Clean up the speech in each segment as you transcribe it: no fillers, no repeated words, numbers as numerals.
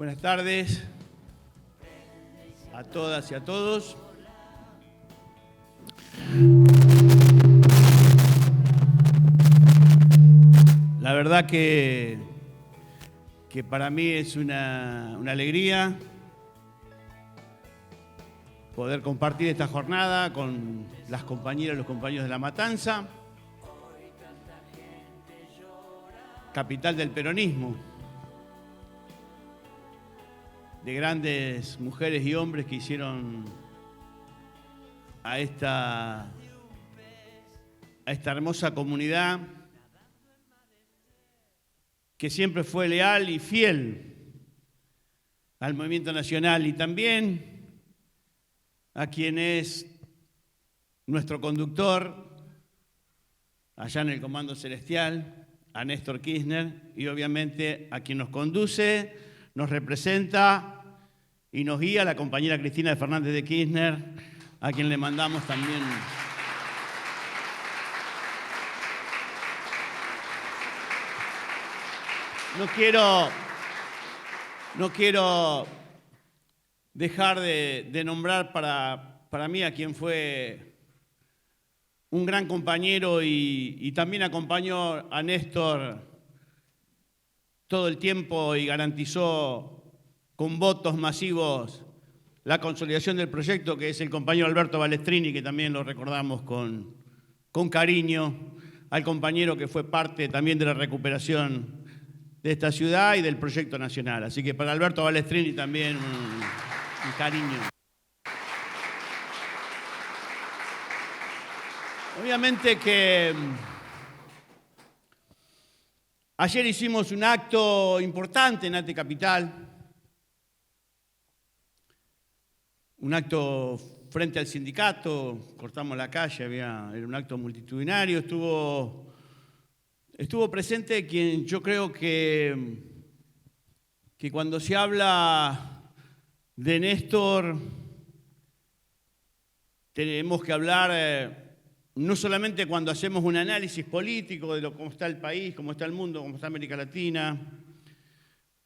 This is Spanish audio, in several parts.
Buenas tardes a todas y a todos. La verdad que para mí es una alegría poder compartir esta jornada con las compañeras y los compañeros de La Matanza, capital del peronismo, de grandes mujeres y hombres que hicieron a esta hermosa comunidad que siempre fue leal y fiel al movimiento nacional, y también a quien es nuestro conductor allá en el Comando Celestial, a Néstor Kirchner, y obviamente a quien nos conduce, nos representa y nos guía, la compañera Cristina Fernández de Kirchner, a quien le mandamos también No quiero dejar de nombrar para mí a quien fue un gran compañero y también acompañó a Néstor todo el tiempo y garantizó con votos masivos la consolidación del proyecto, que es el compañero Alberto Balestrini, que también lo recordamos con cariño, al compañero que fue parte también de la recuperación de esta ciudad y del proyecto nacional. Así que para Alberto Balestrini también un cariño. Obviamente que ayer hicimos un acto importante en Ate Capital, un acto frente al sindicato, cortamos la calle, era un acto multitudinario, estuvo presente quien yo creo que cuando se habla de Néstor tenemos que hablar no solamente cuando hacemos un análisis político de cómo está el país, cómo está el mundo, cómo está América Latina,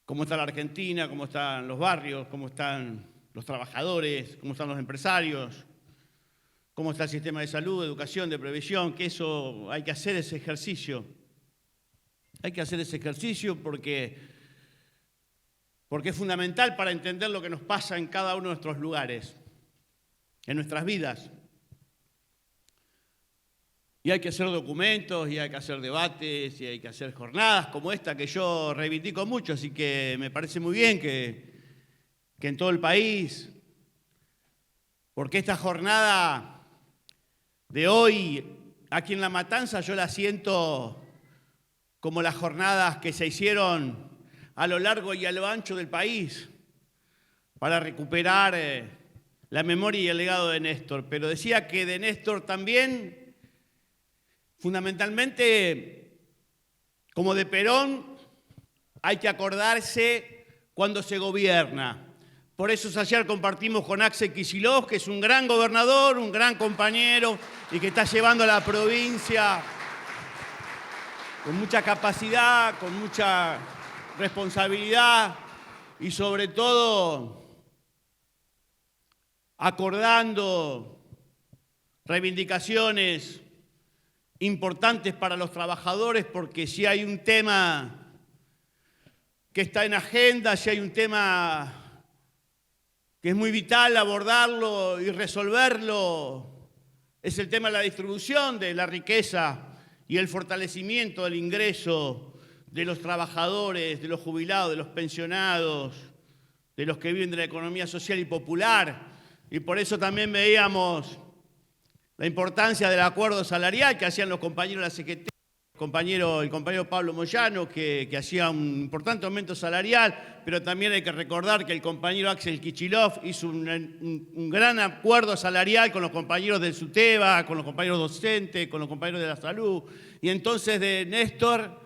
cómo está la Argentina, cómo están los barrios, cómo están los trabajadores, cómo están los empresarios, cómo está el sistema de salud, de educación, de previsión, que eso hay que hacer ese ejercicio. Hay que hacer ese ejercicio porque es fundamental para entender lo que nos pasa en cada uno de nuestros lugares, en nuestras vidas. Y hay que hacer documentos, y hay que hacer debates, y hay que hacer jornadas como esta que yo reivindico mucho, así que me parece muy bien que en todo el país, porque esta jornada de hoy, aquí en La Matanza, yo la siento como las jornadas que se hicieron a lo largo y a lo ancho del país para recuperar la memoria y el legado de Néstor. Pero decía que de Néstor también, fundamentalmente, como de Perón, hay que acordarse cuando se gobierna. Por eso ayer compartimos con Axel Kicillof, que es un gran gobernador, un gran compañero y que está llevando a la provincia con mucha capacidad, con mucha responsabilidad y sobre todo acordando reivindicaciones importantes para los trabajadores, porque si hay un tema que está en agenda, si hay un tema que es muy vital abordarlo y resolverlo, es el tema de la distribución de la riqueza y el fortalecimiento del ingreso de los trabajadores, de los jubilados, de los pensionados, de los que viven de la economía social y popular. Y por eso también veíamos la importancia del acuerdo salarial que hacían los compañeros de la CGT, el compañero Pablo Moyano, que hacía un importante aumento salarial, pero también hay que recordar que el compañero Axel Kicillof hizo un gran acuerdo salarial con los compañeros del SUTEBA, con los compañeros docentes, con los compañeros de la salud. Y entonces de Néstor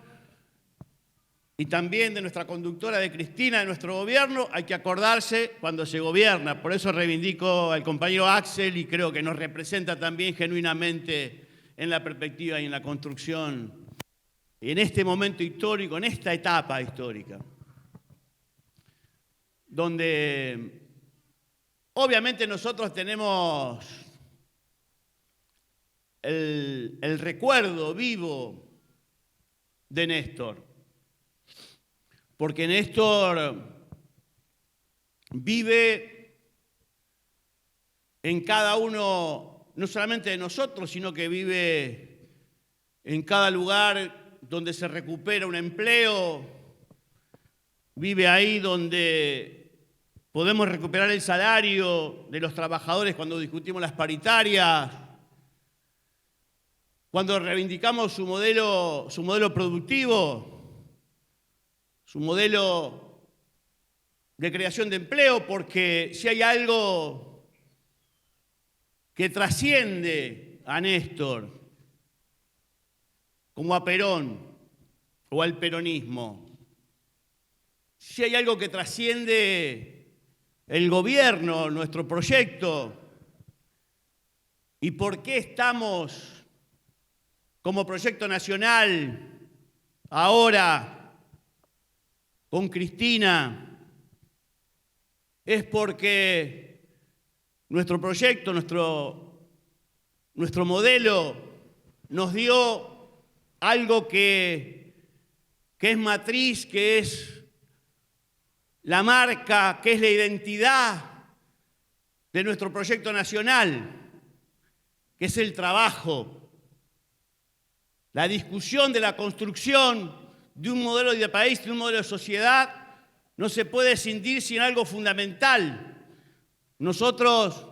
y también de nuestra conductora, de Cristina, de nuestro gobierno, hay que acordarse cuando se gobierna. Por eso reivindico al compañero Axel y creo que nos representa también genuinamente en la perspectiva y en la construcción, en este momento histórico, en esta etapa histórica. donde obviamente nosotros tenemos el recuerdo vivo de Néstor, porque Néstor vive en cada uno, no solamente de nosotros, sino que vive en cada lugar donde se recupera un empleo, vive ahí donde podemos recuperar el salario de los trabajadores cuando discutimos las paritarias, cuando reivindicamos su modelo productivo, su modelo de creación de empleo, porque si hay algo que trasciende a Néstor, como a Perón o al peronismo, si hay algo que trasciende el gobierno, nuestro proyecto, y por qué estamos como proyecto nacional ahora con Cristina, es porque nuestro proyecto, nuestro modelo nos dio algo que es matriz, que es la marca, que es la identidad de nuestro proyecto nacional, que es el trabajo, la discusión de la construcción de un modelo de país, de un modelo de sociedad, no se puede escindir sin algo fundamental. Nosotros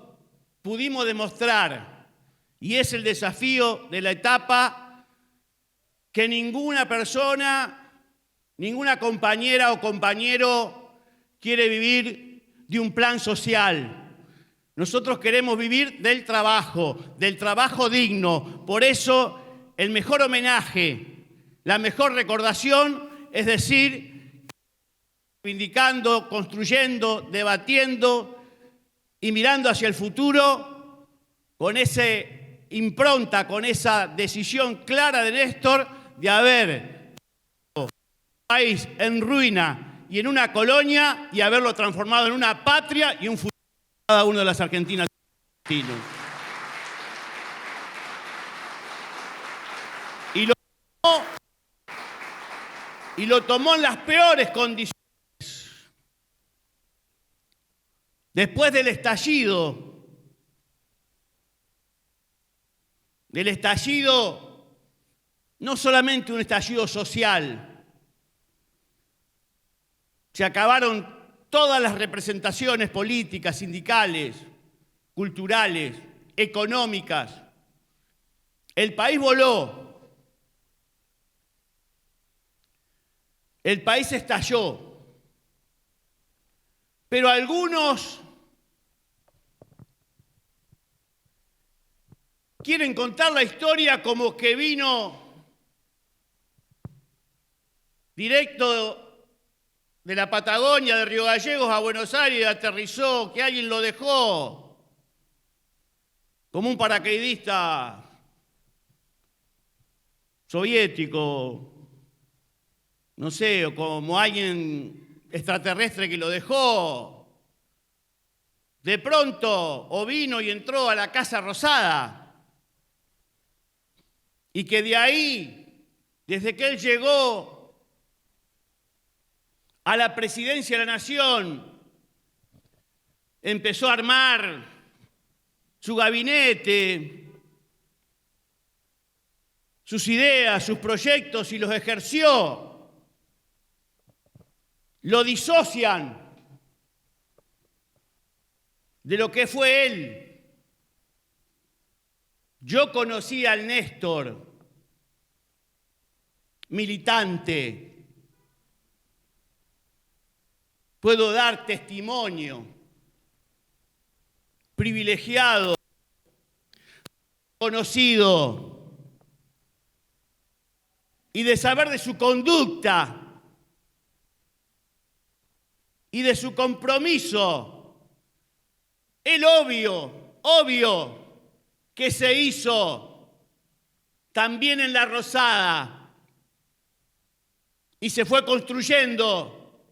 pudimos demostrar, y es el desafío de la etapa, que ninguna persona, ninguna compañera o compañero quiere vivir de un plan social. Nosotros queremos vivir del trabajo digno. Por eso, el mejor homenaje, la mejor recordación, es decir, reivindicando, construyendo, debatiendo y mirando hacia el futuro con esa impronta, con esa decisión clara de Néstor de haber un país en ruina y en una colonia y haberlo transformado en una patria y un futuro para cada uno de las argentinas y argentinos. Y lo tomó en las peores condiciones. Después del estallido, no solamente un estallido social, se acabaron todas las representaciones políticas, sindicales, culturales, económicas. El país voló. El país estalló, pero algunos quieren contar la historia como que vino directo de la Patagonia, de Río Gallegos a Buenos Aires y aterrizó, que alguien lo dejó como un paracaidista soviético, no sé, o como alguien extraterrestre que lo dejó. De pronto, o vino y entró a la Casa Rosada, y que de ahí, desde que él llegó a la presidencia de la Nación, empezó a armar su gabinete, sus ideas, sus proyectos, y los ejerció. Lo disocian de lo que fue él. Yo conocí al Néstor, militante. Puedo dar testimonio privilegiado, conocido, y de saber de su conducta y de su compromiso. El obvio que se hizo también en la Rosada y se fue construyendo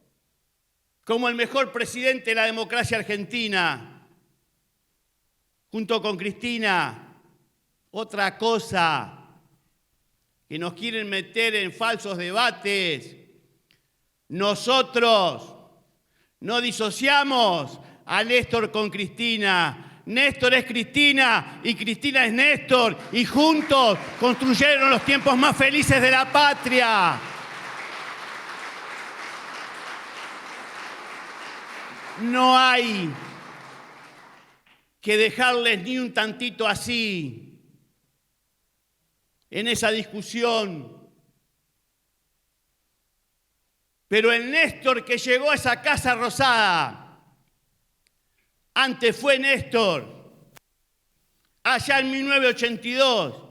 como el mejor presidente de la democracia argentina, junto con Cristina. Otra cosa, que nos quieren meter en falsos debates. Nosotros no disociamos a Néstor con Cristina. Néstor es Cristina y Cristina es Néstor, y juntos construyeron los tiempos más felices de la patria. No hay que dejarles ni un tantito así en esa discusión. Pero el Néstor que llegó a esa Casa Rosada, antes fue Néstor, allá en 1982,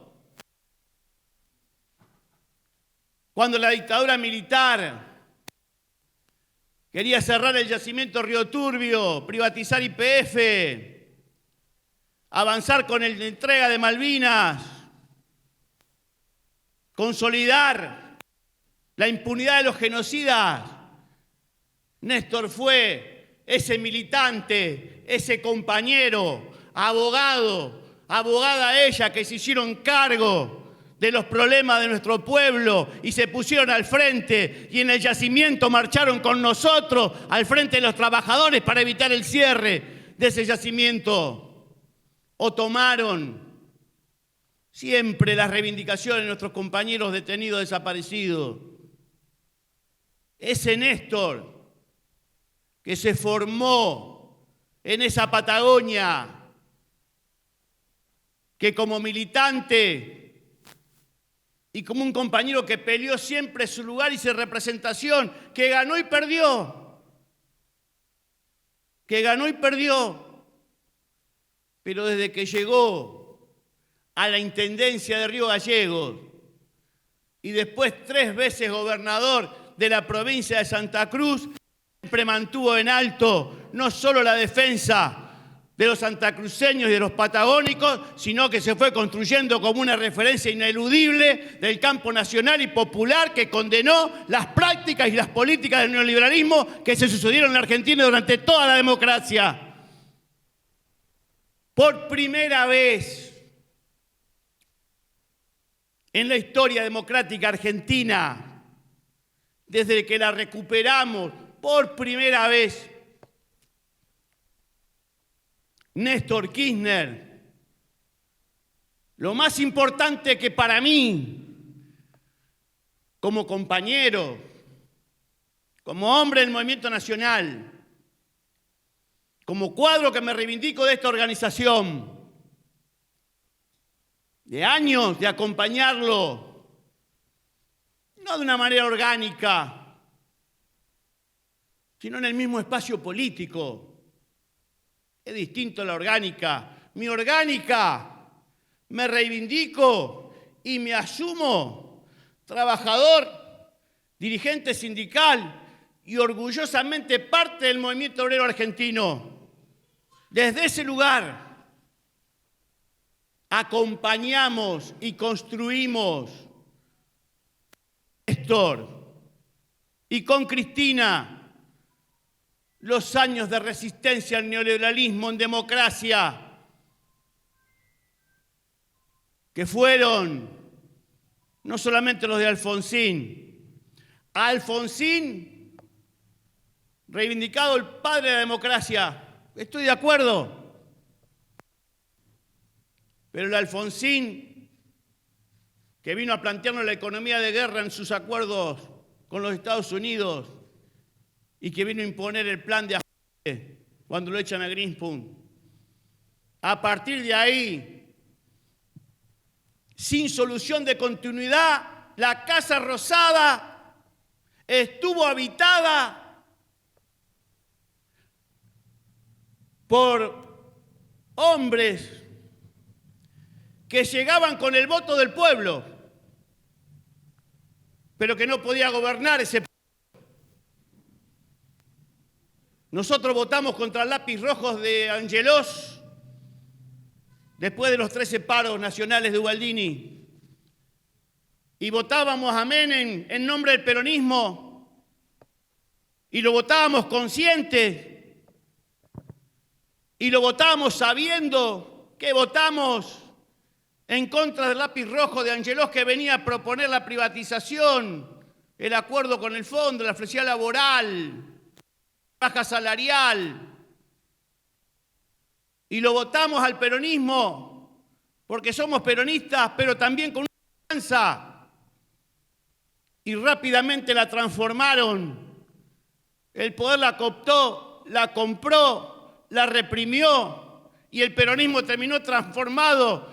cuando la dictadura militar quería cerrar el yacimiento Río Turbio, privatizar YPF, avanzar con la entrega de Malvinas, consolidar la impunidad de los genocidas. Néstor fue ese militante, ese compañero, abogada ella, que se hicieron cargo de los problemas de nuestro pueblo y se pusieron al frente, y en el yacimiento marcharon con nosotros al frente de los trabajadores para evitar el cierre de ese yacimiento. O tomaron siempre las reivindicaciones de nuestros compañeros detenidos desaparecidos. Ese Néstor que se formó en esa Patagonia, que como militante y como un compañero que peleó siempre su lugar y su representación, que ganó y perdió, pero desde que llegó a la Intendencia de Río Gallegos y después 3 veces gobernador de la provincia de Santa Cruz, siempre mantuvo en alto no solo la defensa de los santacruceños y de los patagónicos, sino que se fue construyendo como una referencia ineludible del campo nacional y popular, que condenó las prácticas y las políticas del neoliberalismo que se sucedieron en la Argentina durante toda la democracia. Por primera vez en la historia democrática argentina, desde que la recuperamos, por primera vez, Néstor Kirchner, lo más importante que para mí, como compañero, como hombre del movimiento nacional, como cuadro que me reivindico de esta organización, de años de acompañarlo, no de una manera orgánica, sino en el mismo espacio político. Es distinto a la orgánica. Mi orgánica, me reivindico y me asumo trabajador, dirigente sindical y orgullosamente parte del movimiento obrero argentino. Desde ese lugar acompañamos y construimos Néstor y con Cristina los años de resistencia al neoliberalismo en democracia, que fueron no solamente los de Alfonsín. Alfonsín, reivindicado el padre de la democracia, estoy de acuerdo, pero el Alfonsín que vino a plantearnos la economía de guerra en sus acuerdos con los Estados Unidos y que vino a imponer el plan de ajuste cuando lo echan a Greenspoon. A partir de ahí, sin solución de continuidad, la Casa Rosada estuvo habitada por hombres que llegaban con el voto del pueblo, pero que no podía gobernar ese pueblo. Nosotros votamos contra el lápiz rojos de Angelós después de los 13 paros nacionales de Ubaldini, y votábamos a Menem en nombre del peronismo y lo votábamos conscientes, y lo votábamos sabiendo que votamos en contra del lápiz rojo de Angelós, que venía a proponer la privatización, el acuerdo con el fondo, la flexibilidad laboral, baja salarial. Y lo votamos al peronismo porque somos peronistas, pero también con una alianza. Y rápidamente la transformaron. El poder la cooptó, la compró, la reprimió, y el peronismo terminó transformado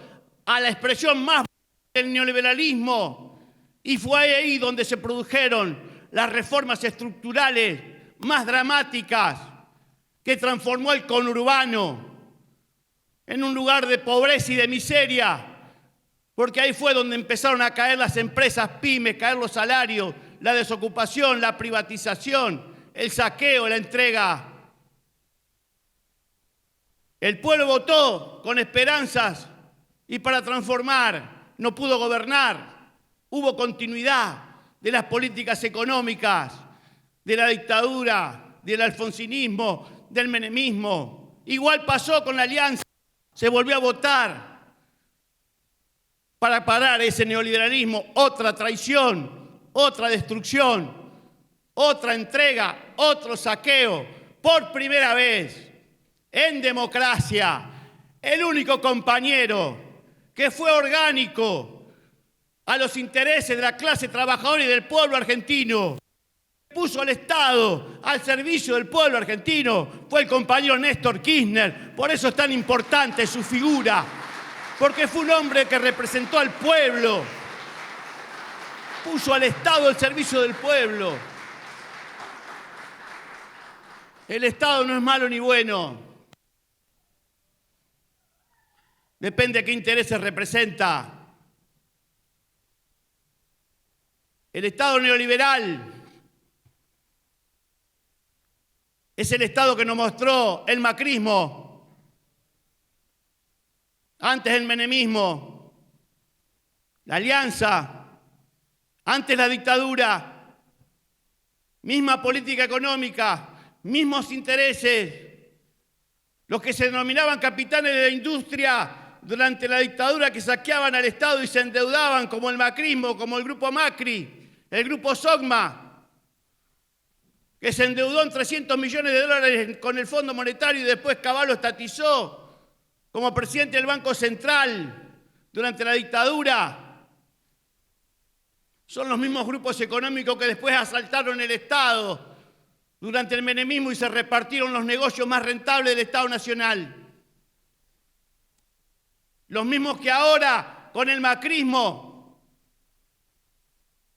a la expresión más del neoliberalismo, y fue ahí donde se produjeron las reformas estructurales más dramáticas que transformó el conurbano en un lugar de pobreza y de miseria, porque ahí fue donde empezaron a caer las empresas pymes, caer los salarios, la desocupación, la privatización, el saqueo, la entrega. El pueblo votó con esperanzas y para transformar no pudo gobernar. Hubo continuidad de las políticas económicas, de la dictadura, del alfonsinismo, del menemismo. Igual pasó con la alianza. Se volvió a votar para parar ese neoliberalismo. Otra traición, otra destrucción, otra entrega, otro saqueo. Por primera vez en democracia, el único compañero que fue orgánico a los intereses de la clase trabajadora y del pueblo argentino, puso al Estado al servicio del pueblo argentino, fue el compañero Néstor Kirchner. Por eso es tan importante su figura, porque fue un hombre que representó al pueblo, puso al Estado al servicio del pueblo. El Estado no es malo ni bueno, depende de qué intereses representa. El Estado neoliberal es el Estado que nos mostró el macrismo, antes el menemismo, la alianza, antes la dictadura, misma política económica, mismos intereses. Los que se denominaban capitanes de la industria durante la dictadura, que saqueaban al Estado y se endeudaban, como el macrismo, como el grupo Macri, el grupo Sogma, que se endeudó en 300 millones de dólares con el Fondo Monetario y después Cavallo estatizó como presidente del Banco Central durante la dictadura. Son los mismos grupos económicos que después asaltaron el Estado durante el menemismo y se repartieron los negocios más rentables del Estado Nacional. Los mismos que ahora, con el macrismo,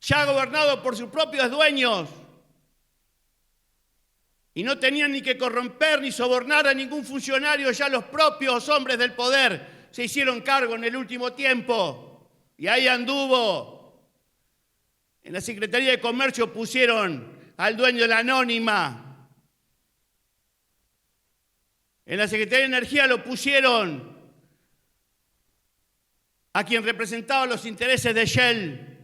ya gobernado por sus propios dueños, y no tenían ni que corromper ni sobornar a ningún funcionario, ya los propios hombres del poder se hicieron cargo en el último tiempo. Y ahí anduvo. En la Secretaría de Comercio pusieron al dueño de la Anónima. En la Secretaría de Energía lo pusieron a quien representaba los intereses de Shell.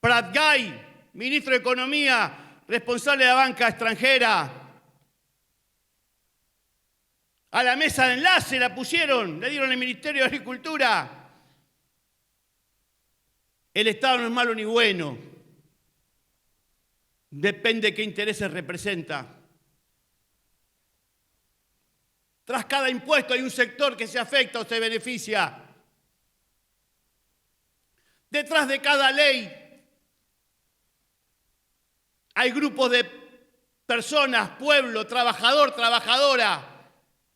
Prat Gay, ministro de Economía, responsable de la banca extranjera. A la mesa de enlace la pusieron, le dieron el Ministerio de Agricultura. El Estado no es malo ni bueno. Depende de qué intereses representa. Tras cada impuesto hay un sector que se afecta o se beneficia. Detrás de cada ley hay grupos de personas, pueblo, trabajador, trabajadora,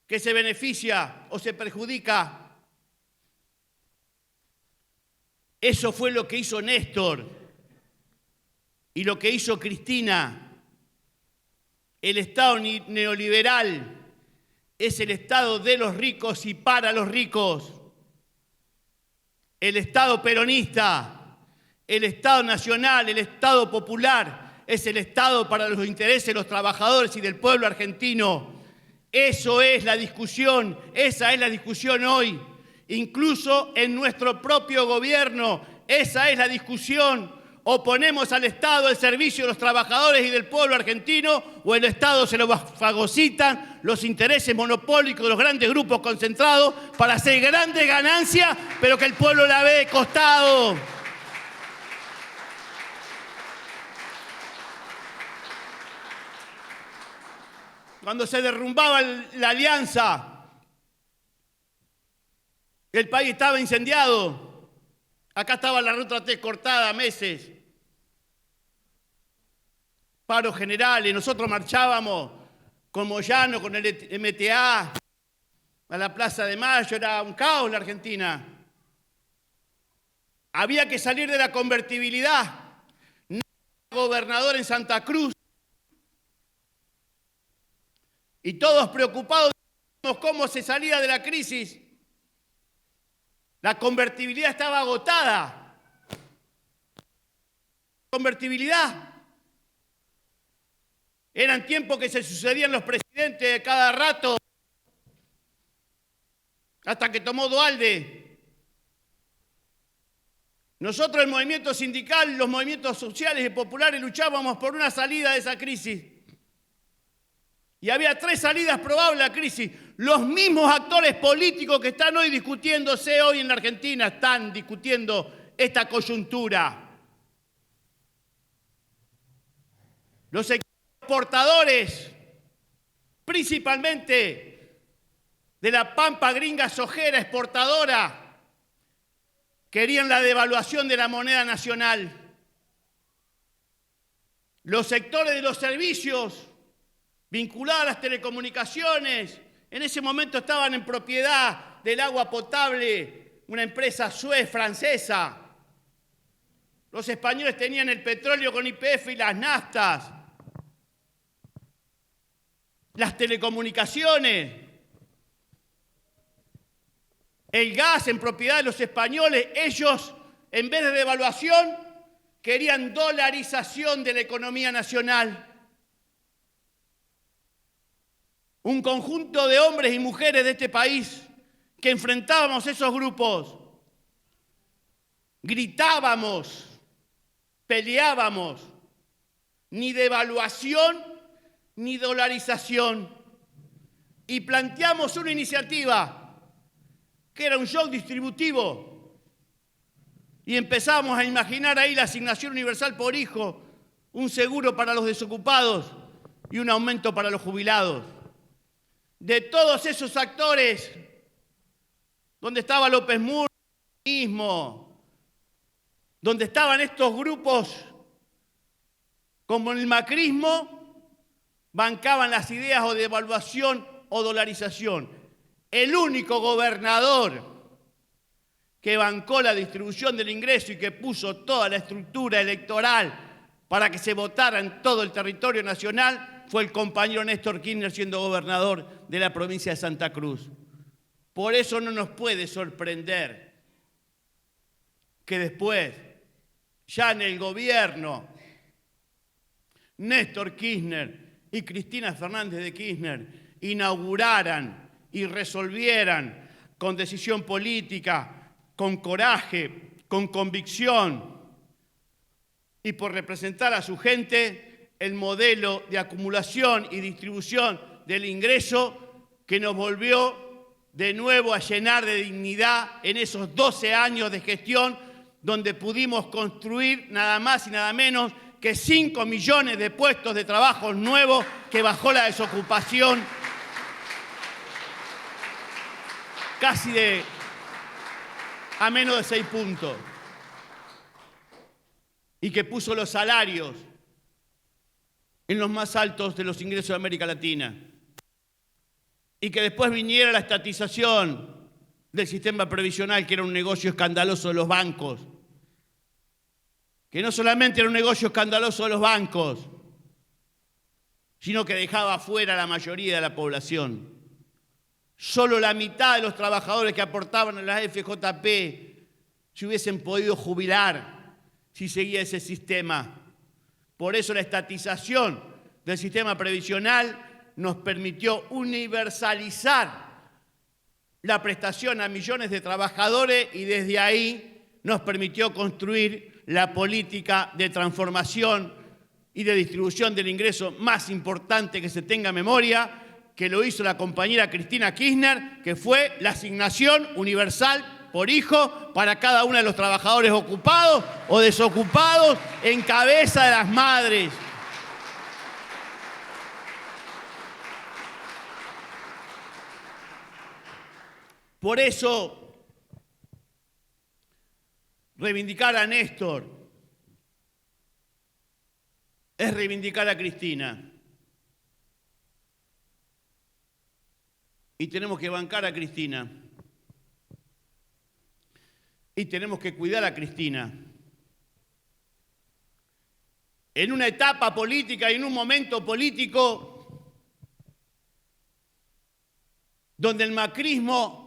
que se beneficia o se perjudica. Eso fue lo que hizo Néstor y lo que hizo Cristina. El Estado neoliberal es el Estado de los ricos y para los ricos. El Estado peronista, el Estado nacional, el Estado popular, es el Estado para los intereses de los trabajadores y del pueblo argentino. Eso es la discusión, esa es la discusión hoy. Incluso en nuestro propio gobierno, esa es la discusión. o ponemos al Estado al servicio de los trabajadores y del pueblo argentino, o el Estado se lo fagocitan los intereses monopólicos de los grandes grupos concentrados para hacer grandes ganancias, pero que el pueblo la ve de costado. Cuando se derrumbaba la alianza, el país estaba incendiado. Acá estaba la ruta T cortada meses. Paros generales. Nosotros marchábamos con Moyano, con el MTA, a la Plaza de Mayo. Era un caos la Argentina. Había que salir de la convertibilidad. No había gobernador en Santa Cruz. Y todos preocupados de cómo se salía de la crisis. La convertibilidad estaba agotada. Convertibilidad. Eran tiempos que se sucedían los presidentes de cada rato. Hasta que tomó Duhalde. Nosotros, el movimiento sindical, los movimientos sociales y populares, luchábamos por una salida de esa crisis. Y había 3 salidas probables a la crisis. Los mismos actores políticos que están hoy discutiéndose hoy en la Argentina están discutiendo esta coyuntura. Los exportadores, principalmente de la pampa gringa sojera exportadora, querían la devaluación de la moneda nacional. Los sectores de los servicios vinculados a las telecomunicaciones, en ese momento estaban en propiedad del agua potable, una empresa Suez francesa. Los españoles tenían el petróleo con YPF y las naftas. Las telecomunicaciones, el gas en propiedad de los españoles. Ellos, en vez de devaluación, querían dolarización de la economía nacional. Un conjunto de hombres y mujeres de este país que enfrentábamos esos grupos, gritábamos, peleábamos, ni devaluación ni dolarización, y planteamos una iniciativa que era un shock distributivo, y empezamos a imaginar ahí la asignación universal por hijo, un seguro para los desocupados y un aumento para los jubilados. De todos esos actores, donde estaba López Murphy mismo, donde estaban estos grupos como el macrismo, bancaban las ideas o de devaluación o dolarización. El único gobernador que bancó la distribución del ingreso y que puso toda la estructura electoral para que se votara en todo el territorio nacional fue el compañero Néstor Kirchner, siendo gobernador de la provincia de Santa Cruz. Por eso no nos puede sorprender que después, ya en el gobierno, Néstor Kirchner y Cristina Fernández de Kirchner inauguraran y resolvieran con decisión política, con coraje, con convicción y por representar a su gente, el modelo de acumulación y distribución del ingreso que nos volvió de nuevo a llenar de dignidad en esos 12 años de gestión donde pudimos construir nada más y nada menos que 5 millones de puestos de trabajo nuevos, que bajó la desocupación casi a menos de 6 puntos y que puso los salarios en los más altos de los ingresos de América Latina, y que después viniera la estatización del sistema previsional, que era un negocio escandaloso de los bancos, que no solamente era un negocio escandaloso de los bancos, sino que dejaba afuera a la mayoría de la población. Solo la mitad de los trabajadores que aportaban a la FJP se hubiesen podido jubilar si seguía ese sistema. Por eso la estatización del sistema previsional nos permitió universalizar la prestación a millones de trabajadores y desde ahí nos permitió construir la política de transformación y de distribución del ingreso más importante que se tenga memoria, que lo hizo la compañera Cristina Kirchner, que fue la asignación universal por hijo para cada uno de los trabajadores ocupados o desocupados en cabeza de las madres. Por eso, reivindicar a Néstor es reivindicar a Cristina. Y tenemos que bancar a Cristina. Y tenemos que cuidar a Cristina. En una etapa política y en un momento político donde el macrismo,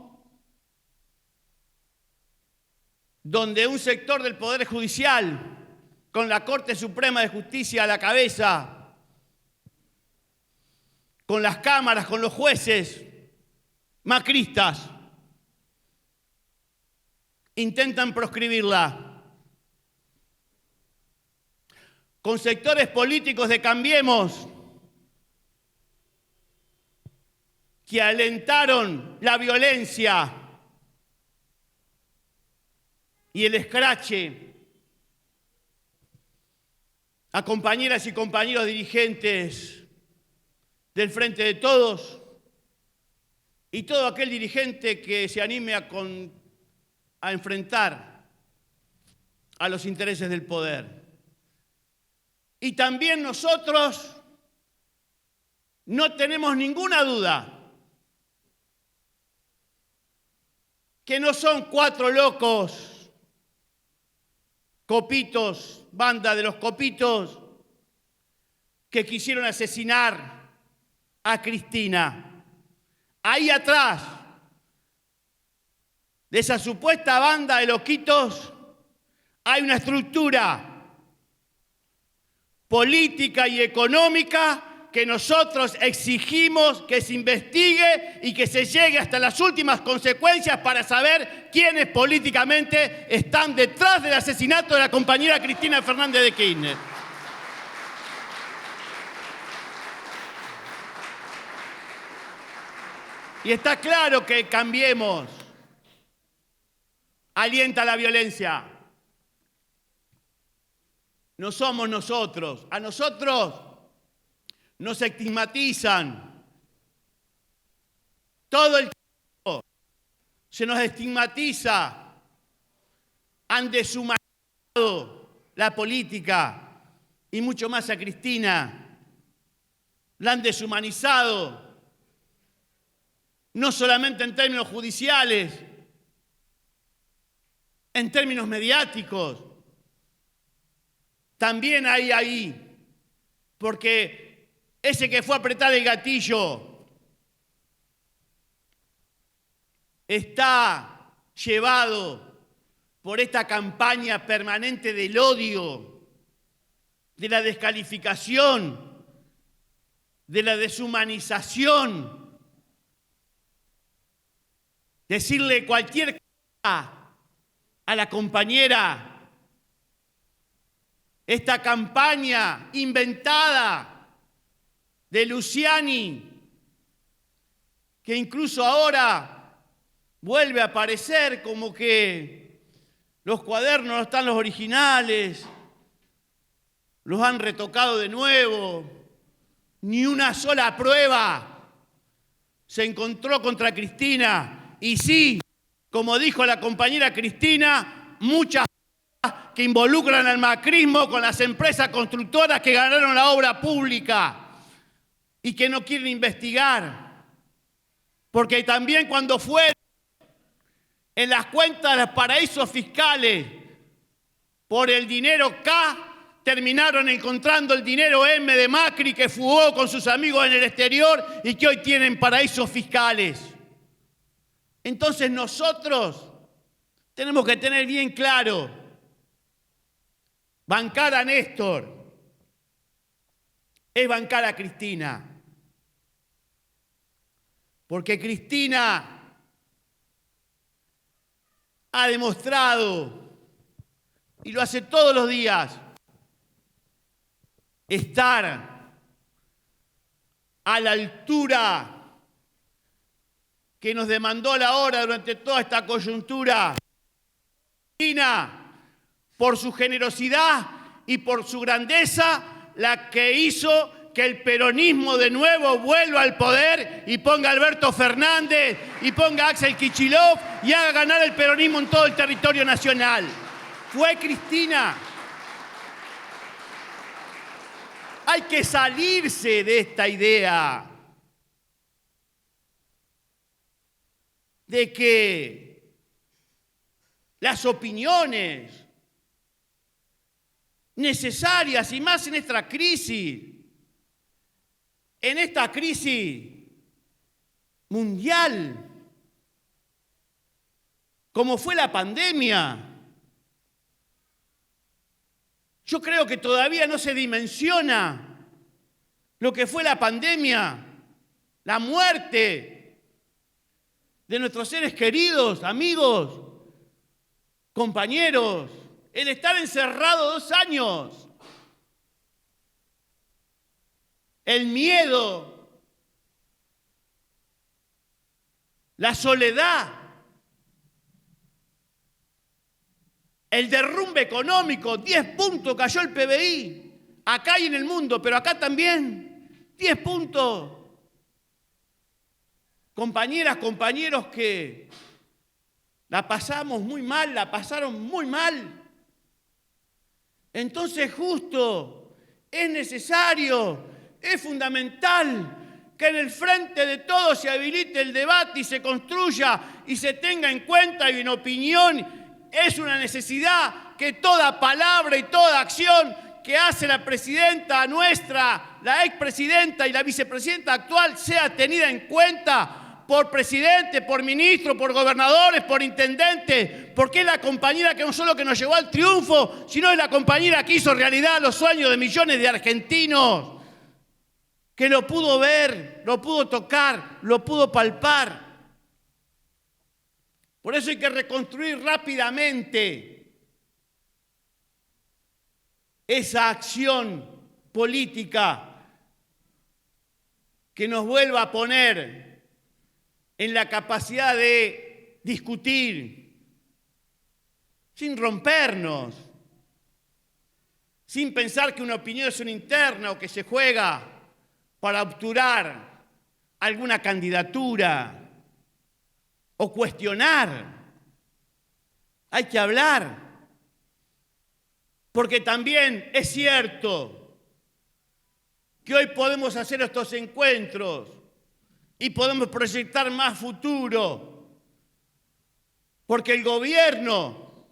donde un sector del Poder Judicial, con la Corte Suprema de Justicia a la cabeza, con las cámaras, con los jueces macristas, intentan proscribirla. Con sectores políticos de Cambiemos que alentaron la violencia y el escrache a compañeras y compañeros dirigentes del Frente de Todos y todo aquel dirigente que se anime a enfrentar a los intereses del poder. Y también nosotros no tenemos ninguna duda que no son 4 locos, copitos, banda de los copitos, que quisieron asesinar a Cristina. Ahí atrás de esa supuesta banda de loquitos hay una estructura política y económica que nosotros exigimos que se investigue y que se llegue hasta las últimas consecuencias para saber quiénes políticamente están detrás del asesinato de la compañera Cristina Fernández de Kirchner. Y está claro que Cambiemos alienta la violencia. No somos nosotros. A nosotros nos estigmatizan. Todo el tiempo se nos estigmatiza. Han deshumanizado la política y mucho más a Cristina. La han deshumanizado. No solamente en términos judiciales, en términos mediáticos. También hay ahí, porque ese que fue a apretar el gatillo está llevado por esta campaña permanente del odio, de la descalificación, de la deshumanización. Decirle cualquier cosa a la compañera, esta campaña inventada de Luciani, que incluso ahora vuelve a aparecer como que los cuadernos no están los originales, los han retocado de nuevo, ni una sola prueba se encontró contra Cristina. Y sí, como dijo la compañera Cristina, muchas cosas que involucran al macrismo con las empresas constructoras que ganaron la obra pública y que no quieren investigar. Porque también cuando fueron en las cuentas de los paraísos fiscales por el dinero K, terminaron encontrando el dinero M de Macri que fugó con sus amigos en el exterior y que hoy tienen paraísos fiscales. Entonces nosotros tenemos que tener bien claro, bancar a Néstor es bancar a Cristina. Porque Cristina ha demostrado y lo hace todos los días, estar a la altura que nos demandó la hora durante toda esta coyuntura, por su generosidad y por su grandeza, la que hizo que el peronismo de nuevo vuelva al poder y ponga a Alberto Fernández y ponga a Axel Kicillof y haga ganar el peronismo en todo el territorio nacional. Fue Cristina. Hay que salirse de esta idea de que las opiniones necesarias, y más en esta crisis mundial, como fue la pandemia, yo creo que todavía no se dimensiona lo que fue la pandemia, la muerte de nuestros seres queridos, amigos, compañeros, el estar encerrado 2 años, el miedo, la soledad, el derrumbe económico, 10 puntos cayó el PBI, acá y en el mundo, pero acá también, 10 puntos. Compañeras, compañeros que la pasamos muy mal, la pasaron muy mal. Entonces justo, es necesario, es fundamental que en el frente de todos se habilite el debate y se construya y se tenga en cuenta y en opinión. Es una necesidad que toda palabra y toda acción que hace la presidenta nuestra, la expresidenta y la vicepresidenta actual sea tenida en cuenta por presidente, por ministro, por gobernadores, por intendentes, porque es la compañera que no solo que nos llevó al triunfo, sino es la compañera que hizo realidad los sueños de millones de argentinos, que lo pudo ver, lo pudo tocar, lo pudo palpar. Por eso hay que reconstruir rápidamente esa acción política que nos vuelva a poner en la capacidad de discutir sin rompernos, sin pensar que una opinión es una interna o que se juega para obturar alguna candidatura o cuestionar. Hay que hablar, porque también es cierto que hoy podemos hacer estos encuentros y podemos proyectar más futuro, porque el gobierno,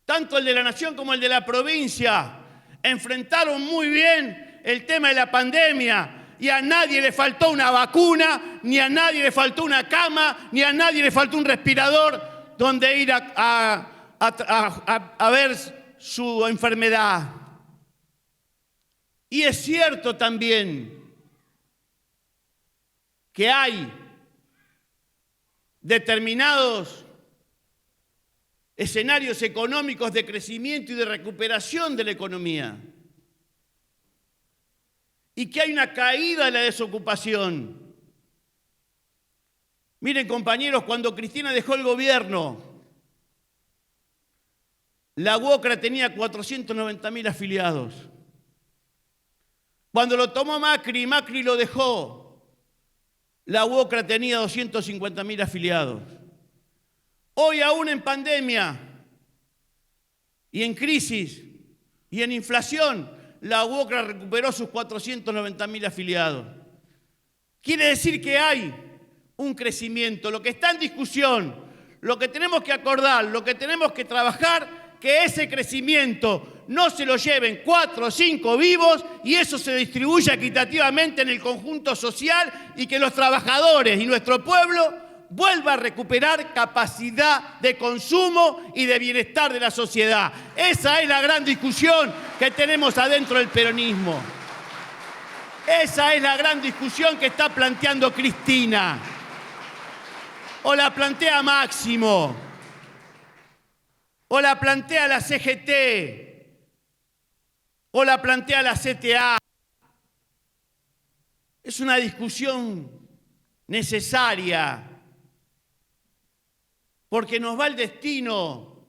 tanto el de la nación como el de la provincia, enfrentaron muy bien el tema de la pandemia y a nadie le faltó una vacuna, ni a nadie le faltó una cama, ni a nadie le faltó un respirador donde ir a ver su enfermedad. Y es cierto también que hay determinados escenarios económicos de crecimiento y de recuperación de la economía, y que hay una caída de la desocupación. Miren, compañeros, cuando Cristina dejó el gobierno, la UOCRA tenía 490.000 afiliados. Cuando lo tomó Macri, Macri lo dejó, la UOCRA tenía 250.000 afiliados. Hoy, aún en pandemia y en crisis y en inflación, la UOCRA recuperó sus 490.000 afiliados. Quiere decir que hay un crecimiento. Lo que está en discusión, lo que tenemos que acordar, lo que tenemos que trabajar, que ese crecimiento no se lo lleven 4 o 5 vivos y eso se distribuya equitativamente en el conjunto social y que los trabajadores y nuestro pueblo vuelva a recuperar capacidad de consumo y de bienestar de la sociedad. Esa es la gran discusión que tenemos adentro del peronismo. Esa es la gran discusión que está planteando Cristina. O la plantea Máximo. o la plantea la CGT, o la plantea la CTA. Es una discusión necesaria, porque nos va el destino.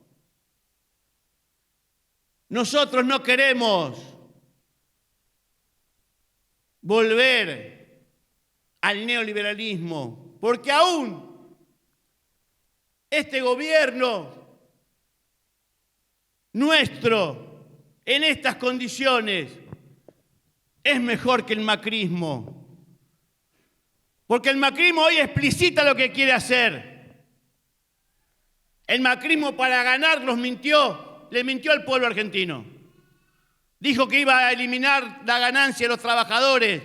Nosotros no queremos volver al neoliberalismo, porque aún este gobierno nuestro, en estas condiciones, es mejor que el macrismo. Porque el macrismo hoy explicita lo que quiere hacer. El macrismo para ganar nos mintió, le mintió al pueblo argentino. Dijo que iba a eliminar la ganancia de los trabajadores,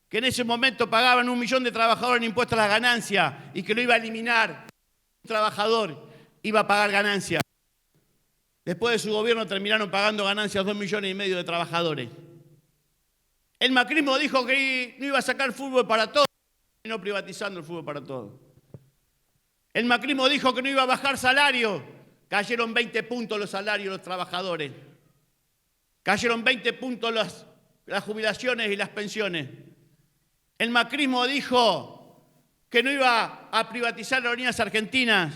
que en ese momento pagaban 1 millón de trabajadores en impuestos a las ganancias y que lo iba a eliminar. Un trabajador iba a pagar ganancias. Después de su gobierno terminaron pagando ganancias 2,5 millones de trabajadores. El macrismo dijo que no iba a sacar fútbol para todos, y no privatizando el fútbol para todos. El macrismo dijo que no iba a bajar salarios, cayeron 20 puntos los salarios de los trabajadores. Cayeron 20 puntos las jubilaciones y las pensiones. El macrismo dijo que no iba a privatizar Aerolíneas Argentinas.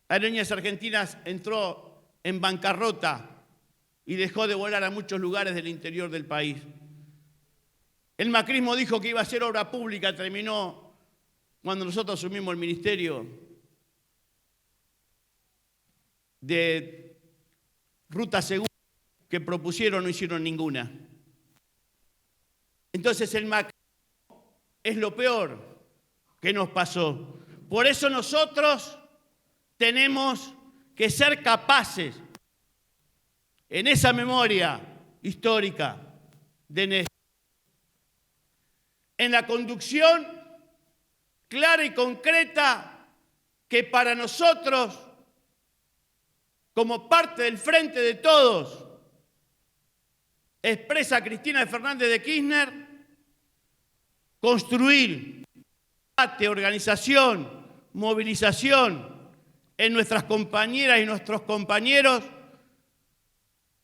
Aerolíneas Argentinas entró en bancarrota y dejó de volar a muchos lugares del interior del país. El macrismo dijo que iba a hacer obra pública, terminó cuando nosotros asumimos el ministerio de ruta segura que propusieron, no hicieron ninguna. Entonces el macrismo es lo peor que nos pasó. Por eso nosotros tenemos que ser capaces, en esa memoria histórica de Néstor, en la conducción clara y concreta que para nosotros, como parte del Frente de Todos, expresa Cristina Fernández de Kirchner, construir debate, organización, movilización en nuestras compañeras y nuestros compañeros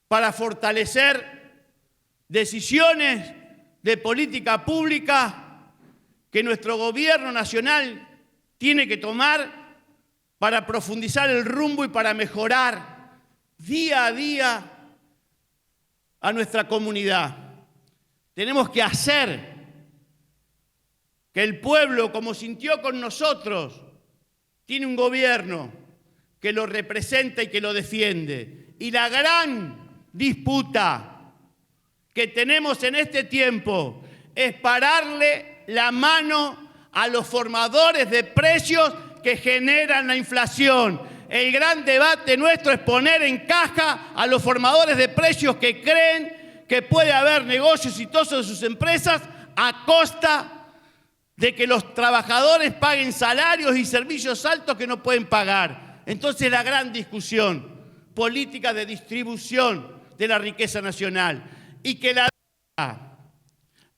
para fortalecer decisiones de política pública que nuestro gobierno nacional tiene que tomar para profundizar el rumbo y para mejorar día a día a nuestra comunidad. Tenemos que hacer que el pueblo, como sintió con nosotros, tiene un gobierno que lo representa y que lo defiende. Y la gran disputa que tenemos en este tiempo es pararle la mano a los formadores de precios que generan la inflación. El gran debate nuestro es poner en caja a los formadores de precios que creen que puede haber negocio exitoso de sus empresas a costa de que los trabajadores paguen salarios y servicios altos que no pueden pagar. Entonces la gran discusión, política de distribución de la riqueza nacional, y que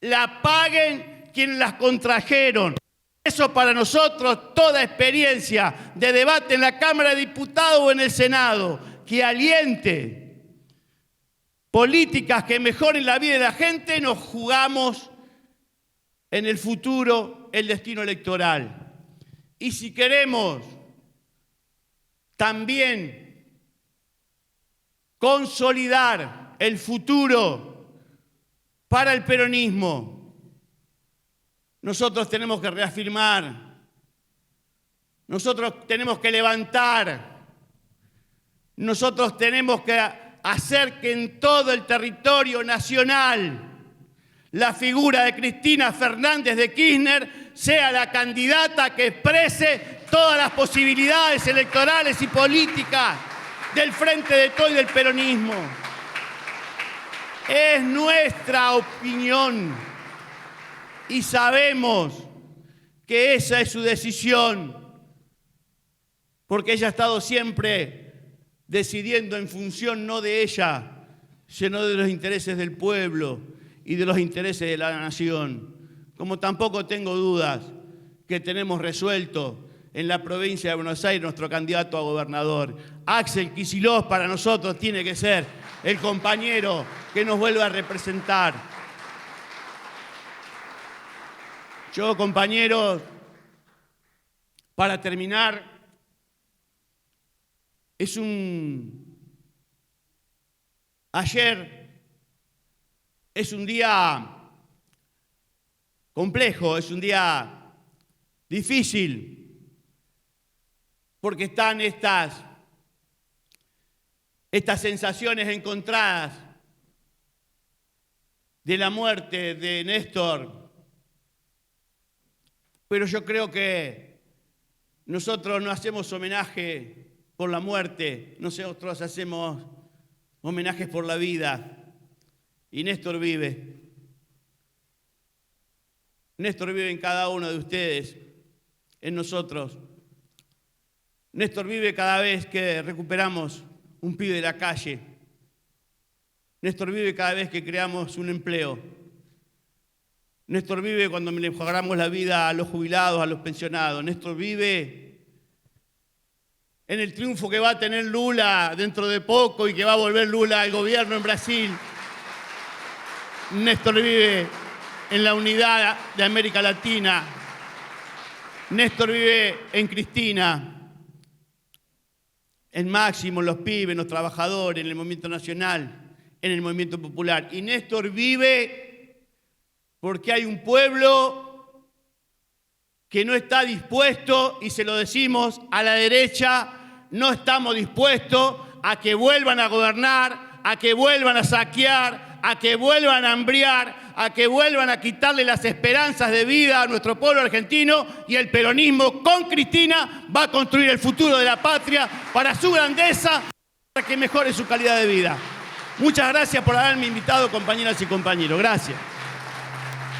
la paguen quienes las contrajeron. Eso para nosotros, toda experiencia de debate en la Cámara de Diputados o en el Senado que aliente políticas que mejoren la vida de la gente, nos jugamos en el futuro el destino electoral. Y si queremos también consolidar el futuro para el peronismo, nosotros tenemos que reafirmar, nosotros tenemos que levantar, nosotros tenemos que hacer que en todo el territorio nacional la figura de Cristina Fernández de Kirchner sea la candidata que exprese todas las posibilidades electorales y políticas del Frente de Todos y del peronismo. Es nuestra opinión y sabemos que esa es su decisión, porque ella ha estado siempre decidiendo en función no de ella, sino de los intereses del pueblo y de los intereses de la nación. Como tampoco tengo dudas que tenemos resuelto en la provincia de Buenos Aires, nuestro candidato a gobernador. Axel Kicillof para nosotros tiene que ser el compañero que nos vuelva a representar. Yo, compañeros, para terminar, ayer es un día complejo, es un día difícil, porque están estas sensaciones encontradas de la muerte de Néstor. Pero yo creo que nosotros no hacemos homenaje por la muerte, nosotros hacemos homenajes por la vida. Y Néstor vive. Néstor vive en cada uno de ustedes, en nosotros. Néstor vive cada vez que recuperamos un pibe de la calle. Néstor vive cada vez que creamos un empleo. Néstor vive cuando mejoramos la vida a los jubilados, a los pensionados. Néstor vive en el triunfo que va a tener Lula dentro de poco y que va a volver Lula al gobierno en Brasil. Néstor vive en la unidad de América Latina. Néstor vive en Cristina, en Máximo, en los pibes, en los trabajadores, en el movimiento nacional, en el movimiento popular. Y Néstor vive porque hay un pueblo que no está dispuesto, y se lo decimos a la derecha, no estamos dispuestos a que vuelvan a gobernar, a que vuelvan a saquear, a que vuelvan a hambriar, a que vuelvan a quitarle las esperanzas de vida a nuestro pueblo argentino, y el peronismo con Cristina va a construir el futuro de la patria para su grandeza, para que mejore su calidad de vida. Muchas gracias por haberme invitado, compañeras y compañeros. Gracias.